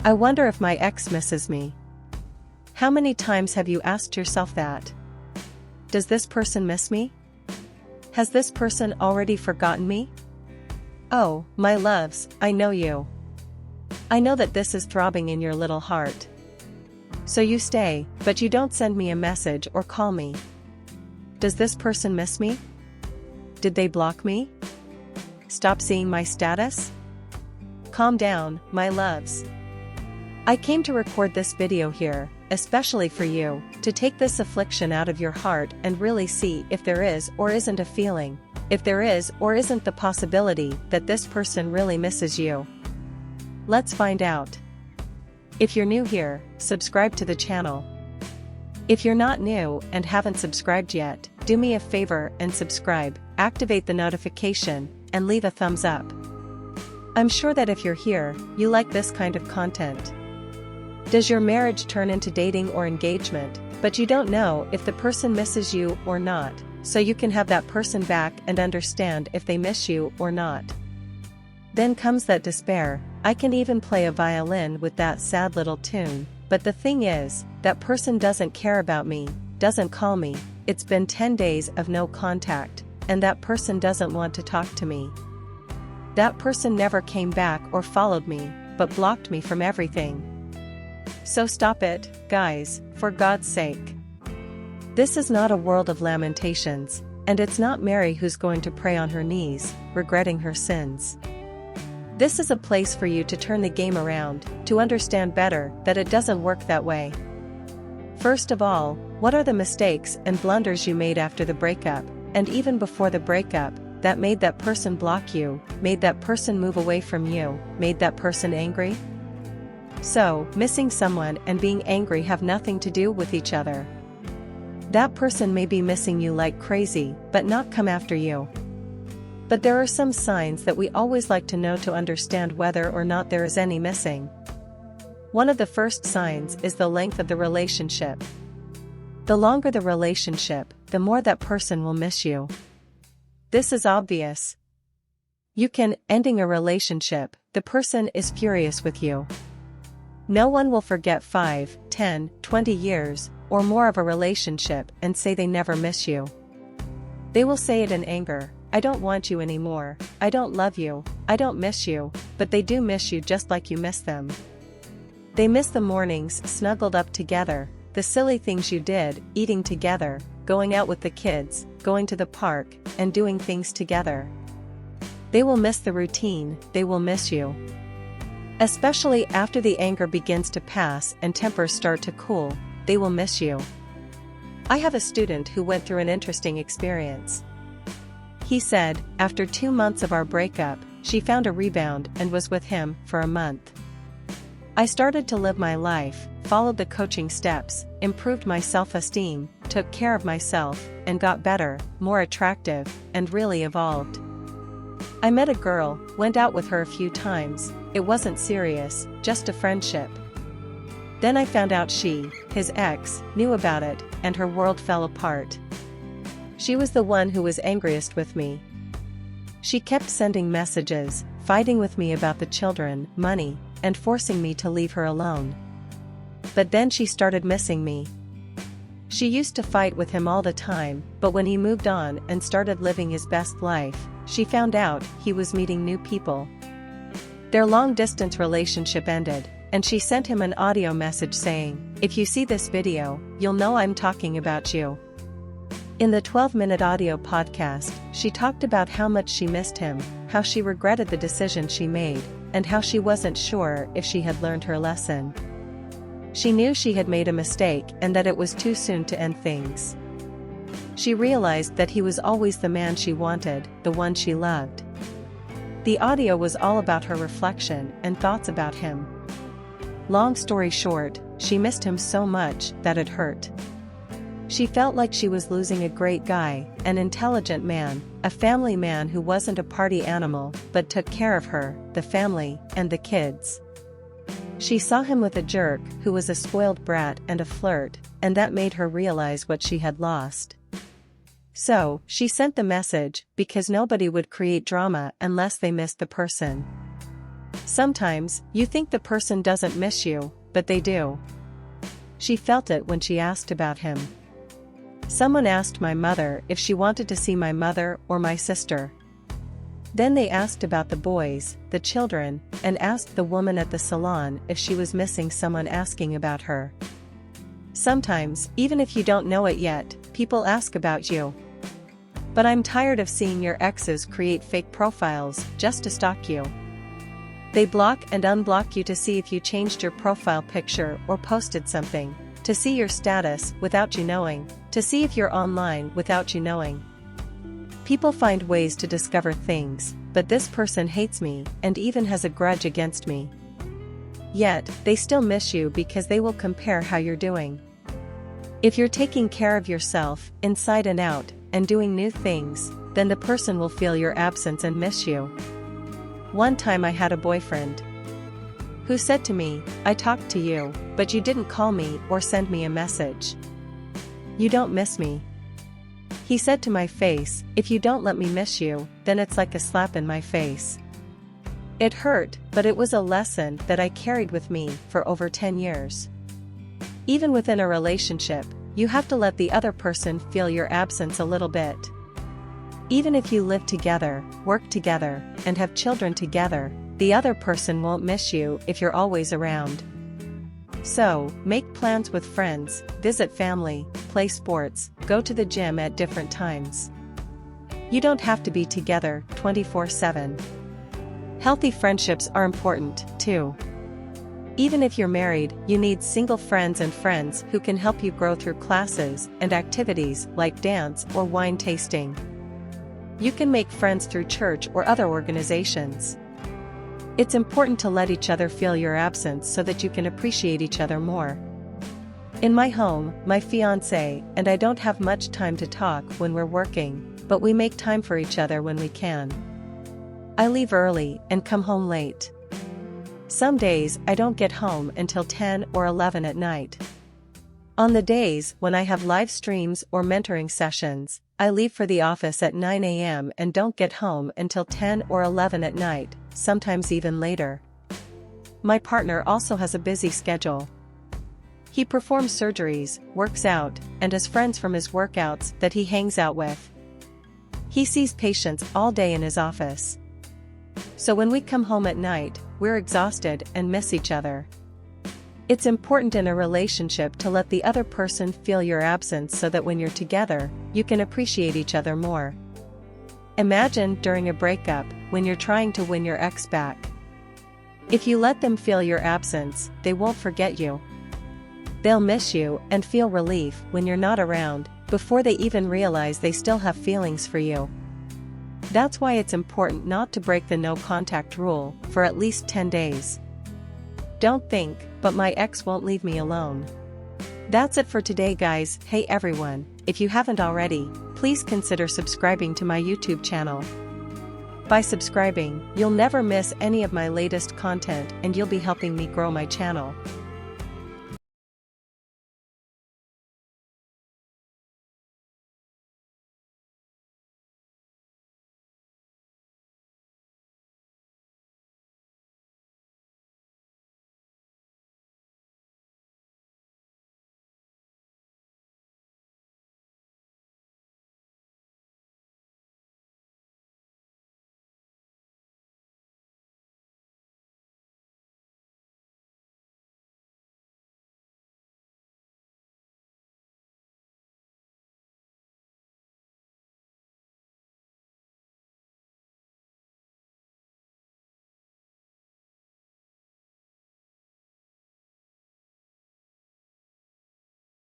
I wonder if my ex misses me. How many times have you asked yourself that? Does this person miss me? Has this person already forgotten me? Oh, my loves, I know you. I know that this is throbbing in your little heart. So you stay, but you don't send me a message or call me. Does this person miss me? Did they block me? Stop seeing my status? Calm down, my loves. I came to record this video here, especially for you, to take this affliction out of your heart and really see if there is or isn't a feeling, if there is or isn't the possibility that this person really misses you. Let's find out. If you're new here, subscribe to the channel. If you're not new and haven't subscribed yet, do me a favor and subscribe, activate the notification, and leave a thumbs up. I'm sure that if you're here, you like this kind of content. Does your marriage turn into dating or engagement, but you don't know if the person misses you or not, so you can have that person back and understand if they miss you or not? Then comes that despair. I can even play a violin with that sad little tune, but the thing is, that person doesn't care about me, doesn't call me, it's been 10 days of no contact, and that person doesn't want to talk to me. That person never came back or followed me, but blocked me from everything. So stop it, guys, for God's sake. This is not a world of lamentations, and it's not Mary who's going to pray on her knees, regretting her sins. This is a place for you to turn the game around, to understand better that it doesn't work that way. First of all, what are the mistakes and blunders you made after the breakup, and even before the breakup, that made that person block you, made that person move away from you, made that person angry? So, missing someone and being angry have nothing to do with each other. That person may be missing you like crazy, but not come after you. But there are some signs that we always like to know to understand whether or not there is any missing. One of the first signs is the length of the relationship. The longer the relationship, the more that person will miss you. This is obvious. You can, ending a relationship, the person is furious with you. No one will forget 5, 10, 20 years, or more of a relationship and say they never miss you. They will say it in anger. I don't want you anymore, I don't love you, I don't miss you, but they do miss you just like you miss them. They miss the mornings snuggled up together, the silly things you did, eating together, going out with the kids, going to the park, and doing things together. They will miss the routine, they will miss you. Especially after the anger begins to pass and tempers start to cool, they will miss you. I have a student who went through an interesting experience. He said, after 2 months of our breakup, she found a rebound and was with him for a month. I started to live my life, followed the coaching steps, improved my self-esteem, took care of myself, and got better, more attractive, and really evolved. I met a girl, went out with her a few times, it wasn't serious, just a friendship. Then I found out she, his ex, knew about it, and her world fell apart. She was the one who was angriest with me. She kept sending messages, fighting with me about the children, money, and forcing me to leave her alone. But then she started missing me. She used to fight with him all the time, but when he moved on and started living his best life, she found out he was meeting new people. Their long-distance relationship ended, and she sent him an audio message saying, "If you see this video, you'll know I'm talking about you." In the 12-minute audio podcast, she talked about how much she missed him, how she regretted the decision she made, and how she wasn't sure if she had learned her lesson. She knew she had made a mistake and that it was too soon to end things. She realized that he was always the man she wanted, the one she loved. The audio was all about her reflection and thoughts about him. Long story short, she missed him so much that it hurt. She felt like she was losing a great guy, an intelligent man, a family man who wasn't a party animal but took care of her, the family, and the kids. She saw him with a jerk who was a spoiled brat and a flirt, and that made her realize what she had lost. So, she sent the message, because nobody would create drama unless they missed the person. Sometimes, you think the person doesn't miss you, but they do. She felt it when she asked about him. Someone asked my mother if she wanted to see my mother or my sister. Then they asked about the boys, the children, and asked the woman at the salon if she was missing someone asking about her. Sometimes, even if you don't know it yet, people ask about you. But I'm tired of seeing your exes create fake profiles just to stalk you. They block and unblock you to see if you changed your profile picture or posted something, to see your status without you knowing, to see if you're online without you knowing. People find ways to discover things, but this person hates me and even has a grudge against me. Yet, they still miss you because they will compare how you're doing. If you're taking care of yourself, inside and out, and doing new things, then the person will feel your absence and miss you. One time I had a boyfriend who said to me, "I talked to you, but you didn't call me or send me a message. You don't miss me." He said to my face, "If you don't let me miss you, then it's like a slap in my face." It hurt, but it was a lesson that I carried with me for over 10 years. Even within a relationship, you have to let the other person feel your absence a little bit. Even if you live together, work together, and have children together, the other person won't miss you if you're always around. So, make plans with friends, visit family, play sports, go to the gym at different times. You don't have to be together 24/7. Healthy friendships are important, too. Even if you're married, you need single friends and friends who can help you grow through classes and activities like dance or wine tasting. You can make friends through church or other organizations. It's important to let each other feel your absence so that you can appreciate each other more. In my home, my fiancé and I don't have much time to talk when we're working, but we make time for each other when we can. I leave early and come home late. Some days I don't get home until 10 or 11 at night. On the days when I have live streams or mentoring sessions, I leave for the office at 9 a.m. and don't get home until 10 or 11 at night, sometimes even later. My partner also has a busy schedule. He performs surgeries, works out, and has friends from his workouts that he hangs out with. He sees patients all day in his office. So when we come home at night, we're exhausted and miss each other. It's important in a relationship to let the other person feel your absence so that when you're together, you can appreciate each other more. Imagine during a breakup, when you're trying to win your ex back. If you let them feel your absence, they won't forget you. They'll miss you and feel relief when you're not around, before they even realize they still have feelings for you. That's why it's important not to break the no contact rule for at least 10 days. Don't think, "But my ex won't leave me alone." That's it for today, guys. Hey everyone, if you haven't already, please consider subscribing to my YouTube channel. By subscribing, you'll never miss any of my latest content and you'll be helping me grow my channel.